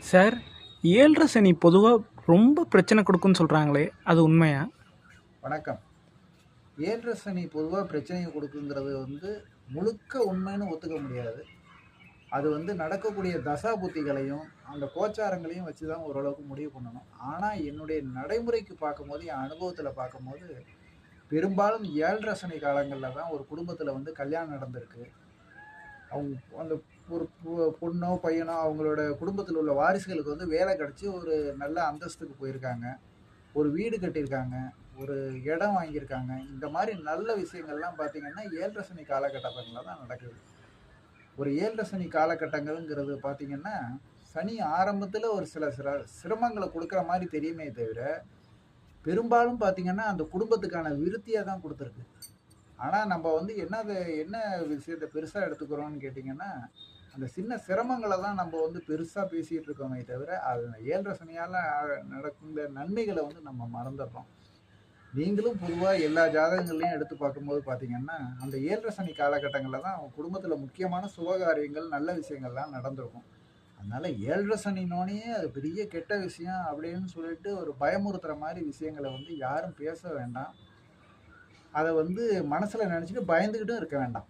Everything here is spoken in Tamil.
சார், 7:30 சனி பொதுவா ரொம்ப பிரச்சனை குடுக்கும்னு சொல்றாங்களே, அது உண்மையா? வணக்கம். 7:30 சனி பொதுவா பிரச்சனைய குடுக்குங்கிறது முழுக்க உண்மைன்னு ஒத்துக்க முடியாது. அது நடக்கக்கூடிய தசா புத்திகளையும், அந்த கோச்சாரங்களையும் வச்சு தான் ஓரளவுக்கு முடிவு பண்ணணும். ஆனா, என்னுடைய நடைமுறைக்கு பார்க்கும்போது, என் அனுபவத்தில பார்க்கும்போது, பெரும்பாலும் 7:30 சனி காலங்கள்ல தான் ஒரு குடும்பத்தில கல்யாணம் நடந்திருக்கு. அவங்க அந்த ஒரு பொண்ணோ, பையனோ அவங்களோட குடும்பத்தில உள்ள வாரிசுகளுக்கு வேலை கிடைச்சு ஒரு நல்ல அந்தஸ்துக்கு போயிருக்காங்க. ஒரு வீடு கட்டியிருக்காங்க. ஒரு இடம் வாங்கியிருக்காங்க. இந்த மாரி நல்ல விஷயங்கள்லாம் பார்த்தீங்கன்னா, 7:30 சனி காலகட்டங்கள்ல தான் நடக்குது. ஒரு 7:30 சனி காலகட்டங்கள்ங்கிறது பார்த்தீங்கன்னா, சனி ஆரம்பத்தில ஒரு சில சிரமங்கள குடுக்குற மாரி தெரியுமே தவிர, பெரும்பாலும் பார்த்தீங்கன்னா, அந்த குடும்பத்துக்கான விருத்திய தான் குடுத்துருக்கு. ஆனா, நம்ப என்ன விஷயத்த பெருசா எடுத்துக்கிறோம்னு கேட்டீங்கன்னா, அந்த சின்ன சிரமங்கள தான் நம்ப பெருசா பேசிட்டு இருக்கோமே தவிர, அது 7:30 சனியால நடக்கின்ற நன்மைகள நம்ம மறந்துடுறோம். நீங்களும் பொதுவா எல்லா ஜாதகங்களையும் எடுத்து பார்க்கும்போது பார்த்தீங்கன்னா, அந்த 7:30 சனி காலகட்டங்கள்ல தான் அவங்க குடும்பத்தில முக்கியமான சுபகாரியங்கள், நல்ல விஷயங்கள்லாம் நடந்திருக்கும். அதனால 7:30 சனினோனயே அது பெரிய கெட்ட விஷயம் அப்படின்னு சொல்லிட்டு ஒரு பயமுறுத்துற மாரி விஷயங்கள யாரும் பேச வேண்டாம். அத மனசுல நெனச்சுட்டு பயந்துகிட்டும் இருக்க வேண்டாம்.